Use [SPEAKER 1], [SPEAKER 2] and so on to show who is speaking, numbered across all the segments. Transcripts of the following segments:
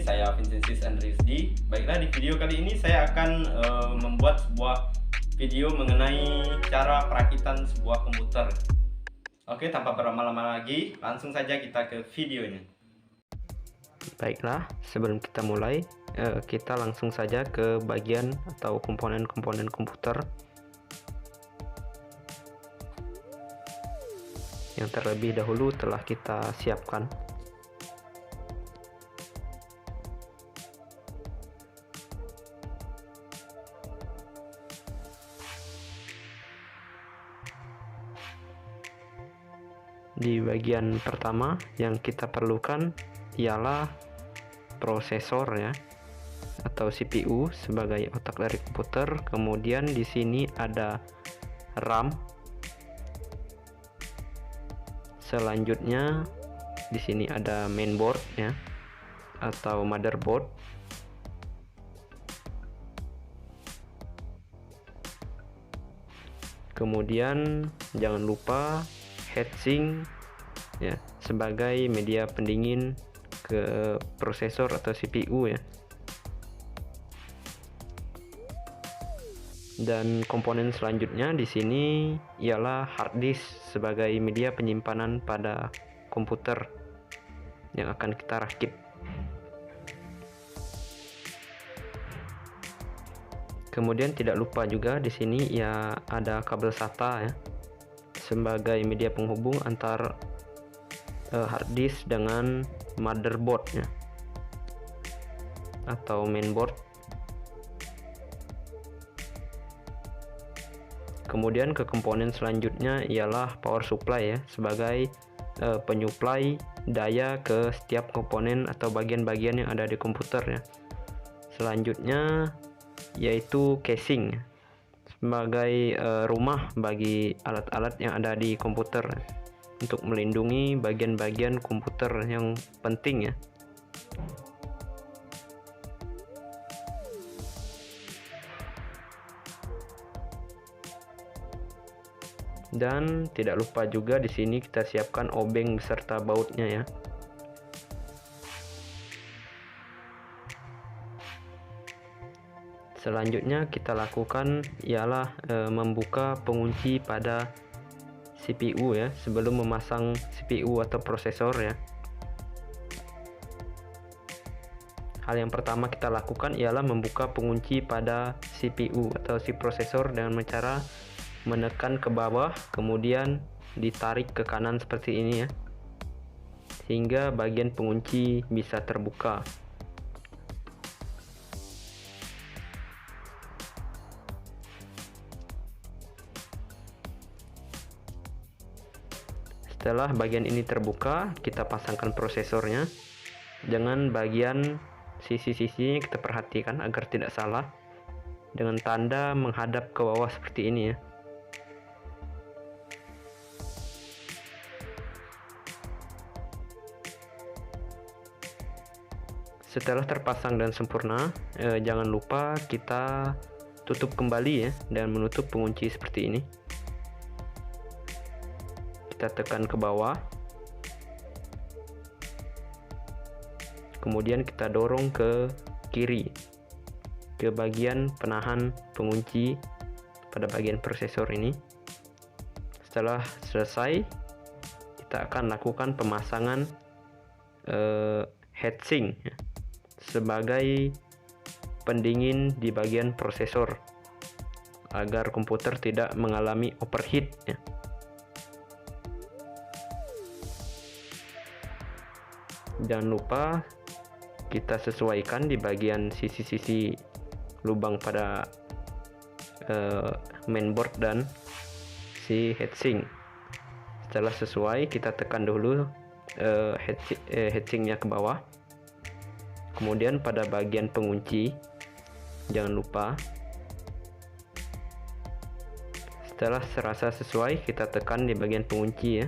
[SPEAKER 1] Saya Vincenzius Andriusdi. Baiklah, di video kali ini saya akan membuat sebuah video mengenai cara perakitan sebuah komputer. Oke, tanpa berlama-lama lagi, langsung saja kita ke videonya.
[SPEAKER 2] Baiklah, sebelum kita mulai, kita langsung saja ke bagian atau komponen-komponen komputer yang terlebih dahulu telah kita siapkan. Di bagian pertama yang kita perlukan ialah prosesor ya, atau CPU sebagai otak dari komputer. Kemudian di sini ada RAM. Selanjutnya di sini ada mainboard ya, atau motherboard. Kemudian jangan lupa heatsink ya, sebagai media pendingin ke prosesor atau CPU ya. Dan komponen selanjutnya di sini ialah hard disk sebagai media penyimpanan pada komputer yang akan kita rakit. Kemudian tidak lupa juga di sini ya ada kabel SATA ya, sebagai media penghubung antar hard disk dengan motherboard ya, atau mainboard. Kemudian ke komponen selanjutnya ialah power supply ya, sebagai penyuplai daya ke setiap komponen atau bagian-bagian yang ada di komputer ya. Selanjutnya yaitu casing sebagai rumah bagi alat-alat yang ada di komputer untuk melindungi bagian-bagian komputer yang penting ya. Dan tidak lupa juga di sini kita siapkan obeng beserta bautnya ya. Selanjutnya kita lakukan ialah membuka pengunci pada CPU ya, sebelum memasang CPU atau prosesor ya. Hal yang pertama kita lakukan ialah membuka pengunci pada CPU atau si prosesor dengan cara menekan ke bawah, kemudian ditarik ke kanan seperti ini ya, sehingga bagian pengunci bisa terbuka. Setelah bagian ini terbuka, kita pasangkan prosesornya. Dengan bagian sisi-sisinya kita perhatikan agar tidak salah, dengan tanda menghadap ke bawah seperti ini ya. Setelah terpasang dan sempurna, jangan lupa kita tutup kembali ya, dan menutup pengunci seperti ini. Kita tekan ke bawah, kemudian kita dorong ke kiri ke bagian penahan pengunci pada bagian prosesor ini. Setelah selesai, kita akan lakukan pemasangan heatsink ya, sebagai pendingin di bagian prosesor agar komputer tidak mengalami overheat ya. Jangan lupa kita sesuaikan di bagian sisi-sisi lubang pada mainboard dan si heatsink. Setelah sesuai, kita tekan dulu heatsinknya ke bawah. Kemudian pada bagian pengunci, jangan lupa. Setelah serasa sesuai, kita tekan di bagian pengunci ya.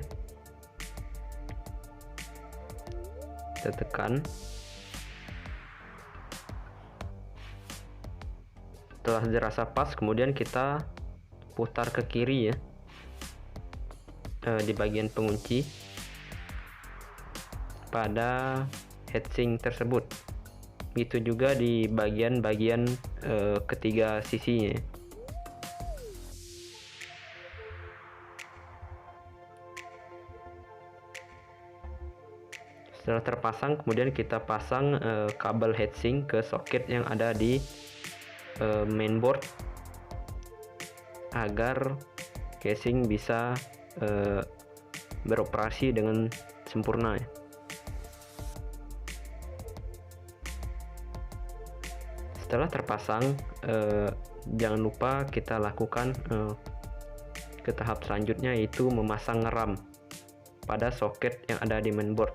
[SPEAKER 2] Kita tekan. Setelah dirasa pas, kemudian kita putar ke kiri ya, di bagian pengunci pada heatsink tersebut. begitu juga di bagian-bagian ketiga sisinya. Setelah terpasang, kemudian kita pasang kabel heatsink ke soket yang ada di mainboard agar casing bisa beroperasi dengan sempurna ya. Setelah terpasang, jangan lupa kita lakukan ke tahap selanjutnya, yaitu memasang RAM pada soket yang ada di mainboard.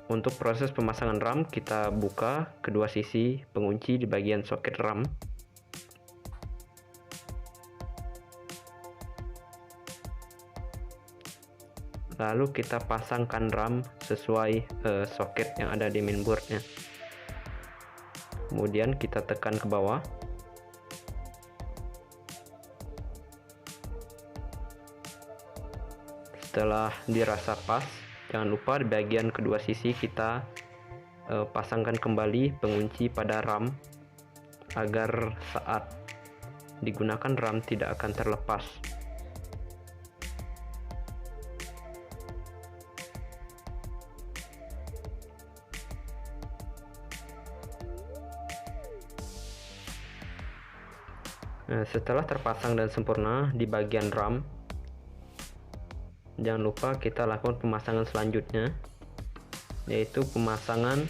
[SPEAKER 2] Untuk proses pemasangan RAM, kita buka kedua sisi pengunci di bagian soket RAM. Lalu kita pasangkan RAM sesuai soket yang ada di mainboardnya. Kemudian kita tekan ke bawah. Setelah dirasa pas, jangan lupa di bagian kedua sisi kita pasangkan kembali pengunci pada RAM agar saat digunakan RAM tidak akan terlepas. Nah, setelah terpasang dan sempurna di bagian RAM, jangan lupa kita lakukan pemasangan selanjutnya, yaitu pemasangan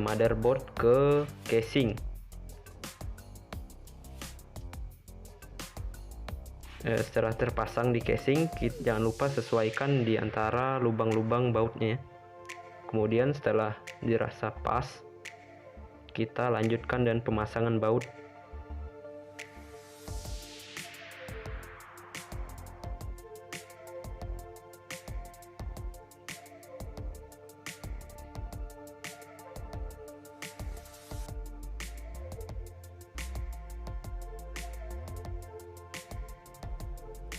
[SPEAKER 2] motherboard ke casing. Setelah terpasang di casing, jangan lupa sesuaikan di antara lubang-lubang bautnya. Kemudian setelah dirasa pas, kita lanjutkan dengan pemasangan baut.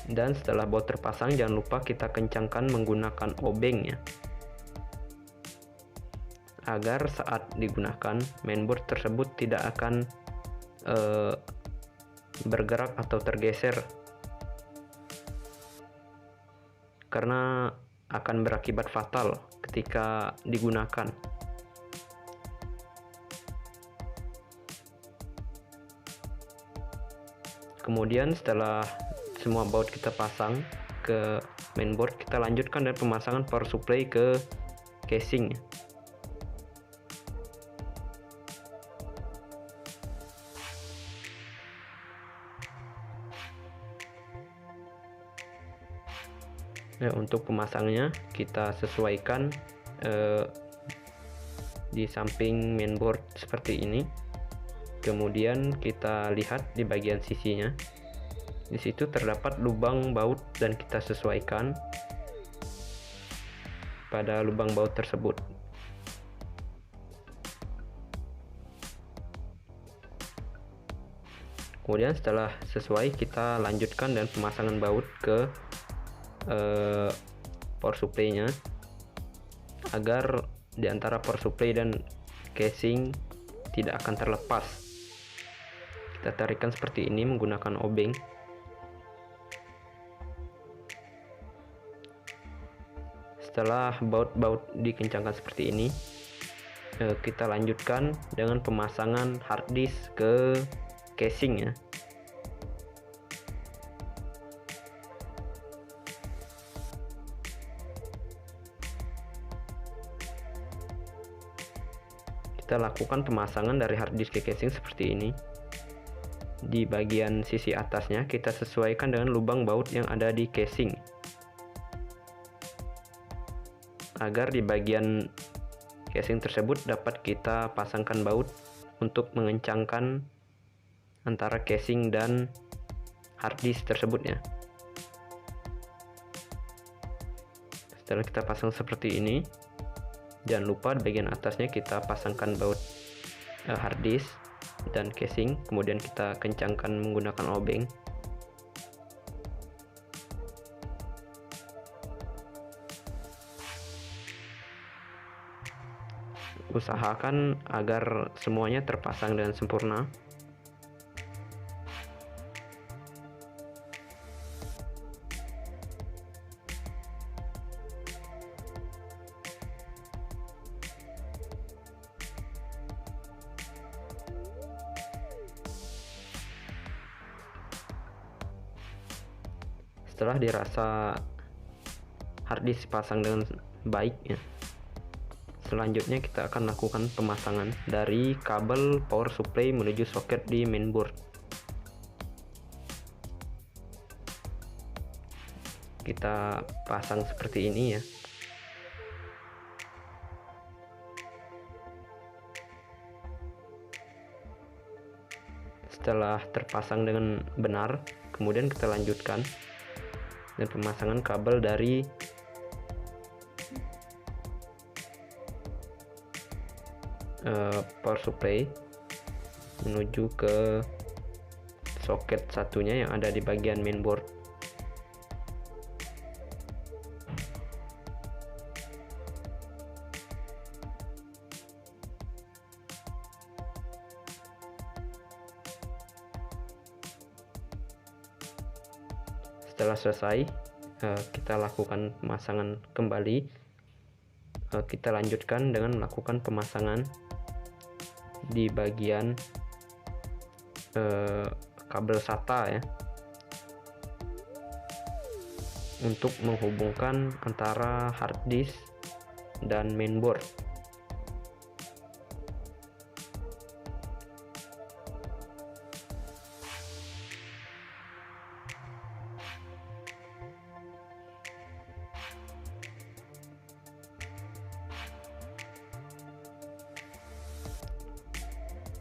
[SPEAKER 2] Dan setelah baut terpasang, jangan lupa kita kencangkan menggunakan obeng ya, agar saat digunakan mainboard tersebut tidak akan bergerak atau tergeser, karena akan berakibat fatal ketika digunakan. Kemudian setelah semua baut kita pasang ke mainboard, kita lanjutkan dengan pemasangan power supply ke casing. Nah, untuk pemasangnya kita sesuaikan di samping mainboard seperti ini. Kemudian kita lihat di bagian sisinya. Di situ terdapat lubang baut dan kita sesuaikan pada lubang baut tersebut. Kemudian setelah sesuai, kita lanjutkan dengan pemasangan baut ke power supply-nya agar di antara power supply dan casing tidak akan terlepas. Kita tarikan seperti ini menggunakan obeng. Setelah baut-baut dikencangkan seperti ini, kita lanjutkan dengan pemasangan hard disk ke casing ya. Kita lakukan pemasangan dari hard disk ke casing seperti ini. Di bagian sisi atasnya kita sesuaikan dengan lubang baut yang ada di casing, agar di bagian casing tersebut dapat kita pasangkan baut untuk mengencangkan antara casing dan hard disk tersebut ya. Setelah kita pasang seperti ini, jangan lupa di bagian atasnya kita pasangkan baut hard disk dan casing, kemudian kita kencangkan menggunakan obeng. Usahakan agar semuanya terpasang dengan sempurna. Setelah dirasa harddisk pasang dengan baik ya, selanjutnya kita akan lakukan pemasangan dari kabel power supply menuju soket di mainboard. Kita pasang seperti ini ya. Setelah terpasang dengan benar, kemudian kita lanjutkan dan pemasangan kabel dari power supply menuju ke soket satunya yang ada di bagian mainboard. Setelah selesai, kita lakukan pemasangan kembali. Kita lanjutkan dengan melakukan pemasangan di bagian kabel SATA ya, untuk menghubungkan antara hard disk dan mainboard.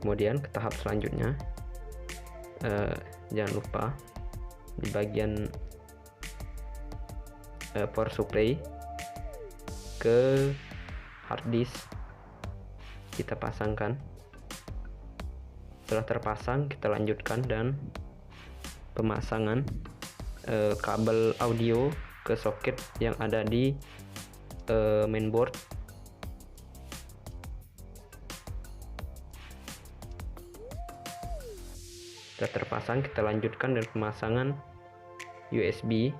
[SPEAKER 2] Kemudian ke tahap selanjutnya, jangan lupa di bagian power supply ke hard disk kita pasangkan. Setelah terpasang, kita lanjutkan dan pemasangan kabel audio ke soket yang ada di mainboard. Setelah terpasang, kita lanjutkan dengan pemasangan USB.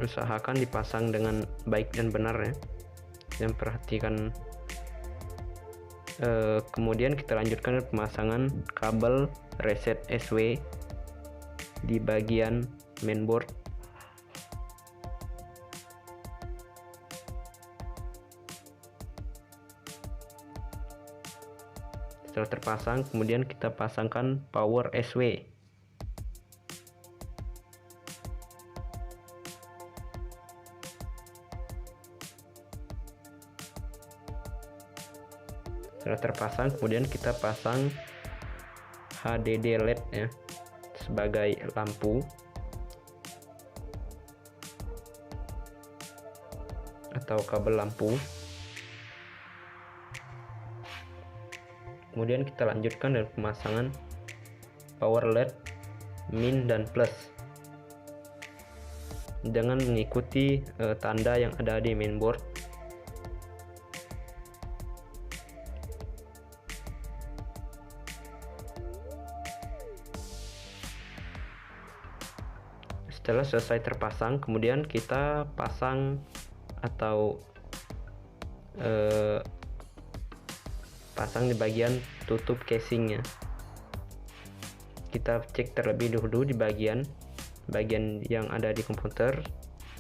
[SPEAKER 2] Usahakan dipasang dengan baik dan benar ya, dan perhatikan. Kemudian kita lanjutkan pemasangan kabel reset SW di bagian mainboard. Setelah terpasang, kemudian kita pasangkan power SW. Setelah terpasang, kemudian kita pasang HDD LED ya, sebagai lampu atau kabel lampu. Kemudian kita lanjutkan dengan pemasangan power LED min dan plus dengan mengikuti tanda yang ada di mainboard. Setelah selesai terpasang, kemudian kita pasang atau pasang di bagian tutup casingnya. Kita cek terlebih dahulu di bagian yang ada di komputer.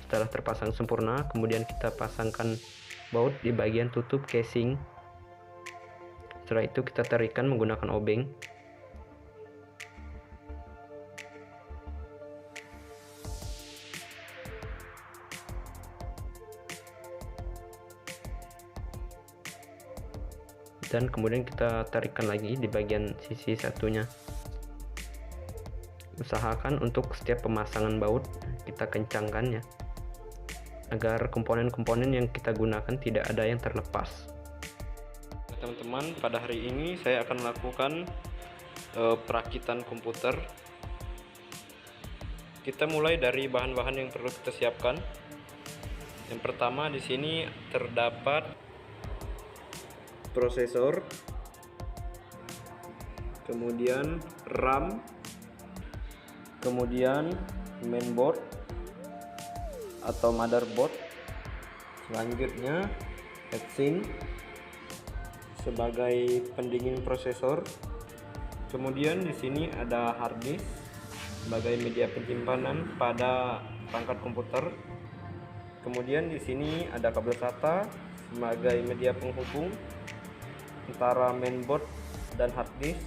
[SPEAKER 2] Setelah terpasang sempurna, kemudian kita pasangkan baut di bagian tutup casing. Setelah itu kita tarikan menggunakan obeng. Dan kemudian kita tarikan lagi di bagian sisi satunya. Usahakan untuk setiap pemasangan baut kita kencangkan ya, agar komponen-komponen yang kita gunakan tidak ada yang terlepas. teman-teman, pada hari ini saya akan melakukan perakitan komputer. Kita mulai dari bahan-bahan yang perlu kita siapkan. Yang pertama, di sini terdapat prosesor, kemudian RAM, kemudian mainboard atau motherboard, selanjutnya heatsink sebagai pendingin prosesor, kemudian di sini ada hard disk sebagai media penyimpanan pada perangkat komputer, kemudian di sini ada kabel SATA sebagai media penghubung antara mainboard dan hard disk,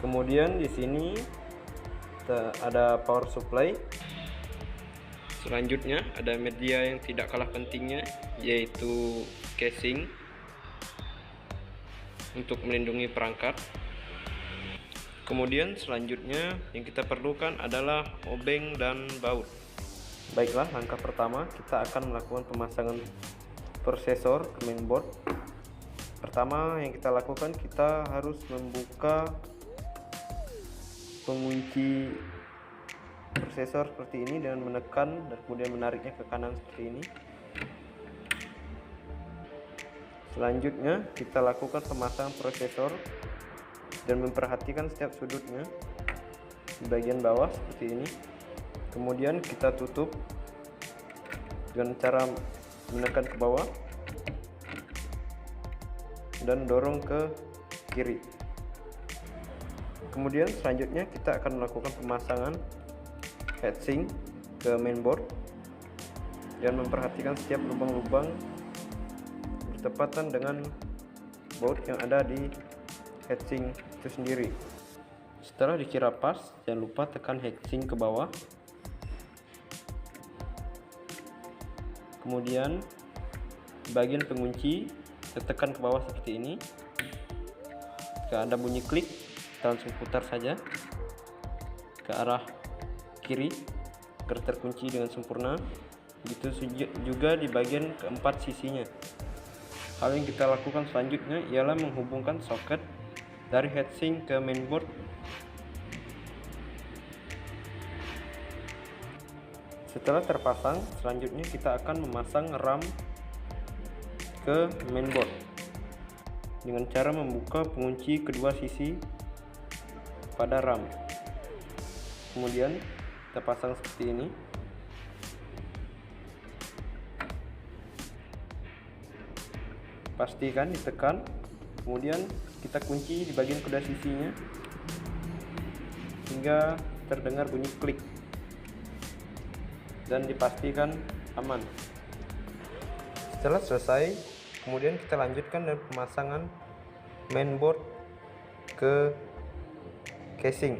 [SPEAKER 2] kemudian di sini ada power supply. Selanjutnya ada media yang tidak kalah pentingnya, yaitu casing untuk melindungi perangkat. Kemudian selanjutnya yang kita perlukan adalah obeng dan baut. Baiklah, langkah pertama kita akan melakukan pemasangan prosesor ke mainboard. Pertama yang kita lakukan, kita harus membuka pengunci prosesor seperti ini dengan menekan dan kemudian menariknya ke kanan seperti ini. Selanjutnya kita lakukan pemasangan prosesor dan memperhatikan setiap sudutnya di bagian bawah seperti ini. Kemudian kita tutup dengan cara menekan ke bawah dan dorong ke kiri. Kemudian selanjutnya kita akan melakukan pemasangan heatsink ke mainboard dan memperhatikan setiap lubang-lubang bertepatan dengan baut yang ada di heatsink itu sendiri. Setelah dikira pas, jangan lupa tekan heatsink ke bawah. Kemudian bagian pengunci tekan ke bawah seperti ini. Jika ada bunyi klik, kita langsung putar saja ke arah kiri agar terkunci dengan sempurna. Begitu juga di bagian keempat sisinya. Hal yang kita lakukan selanjutnya ialah menghubungkan soket dari heatsink ke mainboard. Setelah terpasang, selanjutnya kita akan memasang RAM ke mainboard dengan cara membuka pengunci kedua sisi pada RAM. Kemudian kita pasang seperti ini. Pastikan ditekan, kemudian kita kunci di bagian kedua sisinya hingga terdengar bunyi klik dan dipastikan aman. Setelah selesai, kemudian kita lanjutkan dengan pemasangan mainboard ke casing.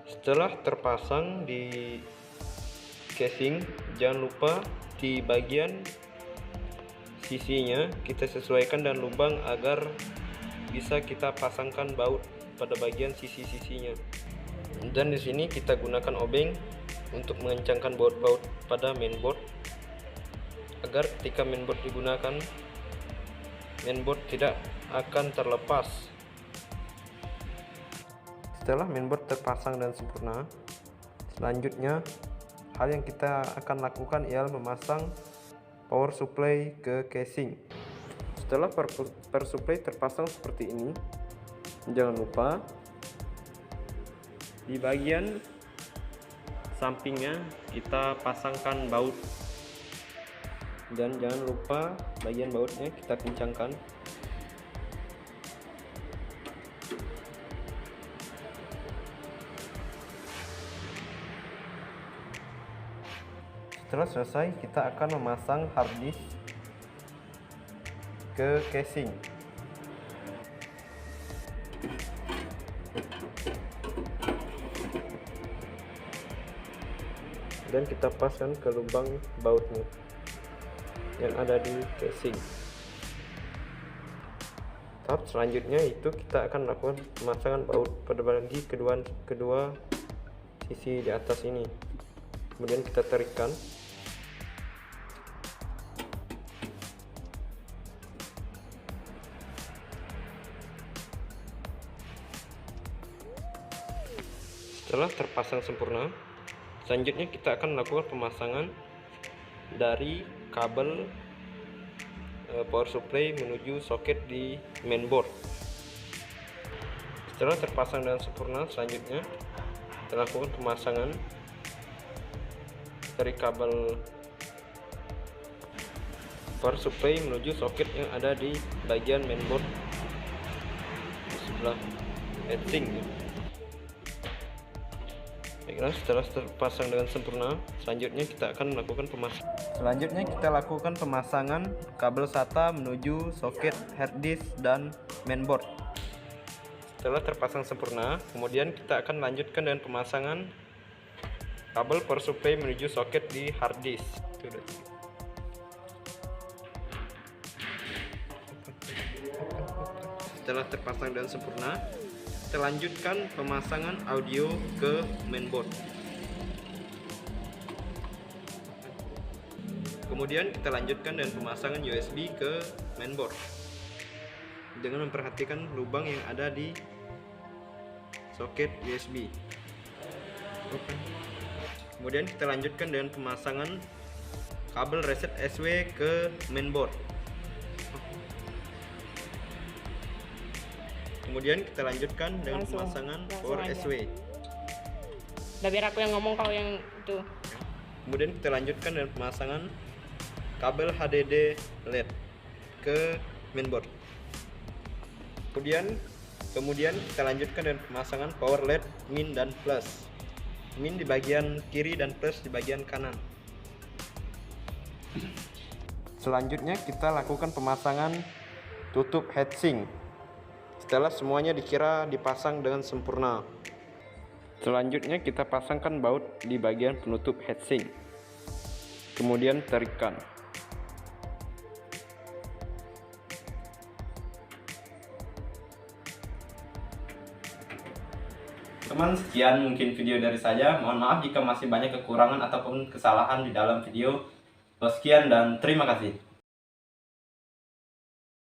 [SPEAKER 2] Setelah terpasang di casing, jangan lupa di bagian sisinya kita sesuaikan dan lubang agar bisa kita pasangkan baut pada bagian sisi-sisinya. Dan di sini kita gunakan obeng untuk mengencangkan baut-baut pada mainboard agar ketika mainboard digunakan, mainboard tidak akan terlepas. Setelah mainboard terpasang dan sempurna, selanjutnya hal yang kita akan lakukan ialah memasang power supply ke casing. Setelah power supply terpasang seperti ini, jangan lupa di bagian sampingnya kita pasangkan baut, dan jangan lupa bagian bautnya kita kencangkan. Setelah selesai, kita akan memasang hard disk ke casing. Dan kita pasang ke lubang bautnya yang ada di casing. Tahap selanjutnya itu kita akan melakukan pemasangan baut pada bagi kedua sisi di atas ini. Kemudian kita tarikkan. Setelah terpasang sempurna, selanjutnya kita akan melakukan pemasangan dari kabel power supply menuju soket di mainboard. Setelah terpasang dengan sempurna, selanjutnya kita lakukan pemasangan dari kabel power supply menuju soket yang ada di bagian mainboard di sebelah heatsink. Baiklah, setelah terpasang dengan sempurna, selanjutnya kita akan melakukan pemasangan kabel SATA menuju soket harddisk dan mainboard. Setelah terpasang sempurna, kemudian kita akan lanjutkan dengan pemasangan kabel power supply menuju soket di harddisk. Setelah terpasang dengan sempurna, kita lanjutkan pemasangan audio ke mainboard. Kemudian kita lanjutkan dengan pemasangan USB ke mainboard dengan memperhatikan lubang yang ada di soket USB. Kemudian kita lanjutkan dengan pemasangan kabel reset SW ke mainboard. Kemudian kita lanjutkan dengan pemasangan power SW.
[SPEAKER 3] Udah, biar aku yang ngomong, kau yang itu.
[SPEAKER 2] Kemudian kita lanjutkan dengan pemasangan kabel HDD LED ke mainboard. Kemudian kita lanjutkan dengan pemasangan power LED min dan plus. Min di bagian kiri dan plus di bagian kanan. Selanjutnya kita lakukan pemasangan tutup heatsink. Setelah semuanya dikira dipasang dengan sempurna, selanjutnya kita pasangkan baut di bagian penutup heatsink. Kemudian tarikan.
[SPEAKER 1] Teman, sekian mungkin video dari saya. Mohon maaf jika masih banyak kekurangan ataupun kesalahan di dalam video. Sekian dan terima kasih.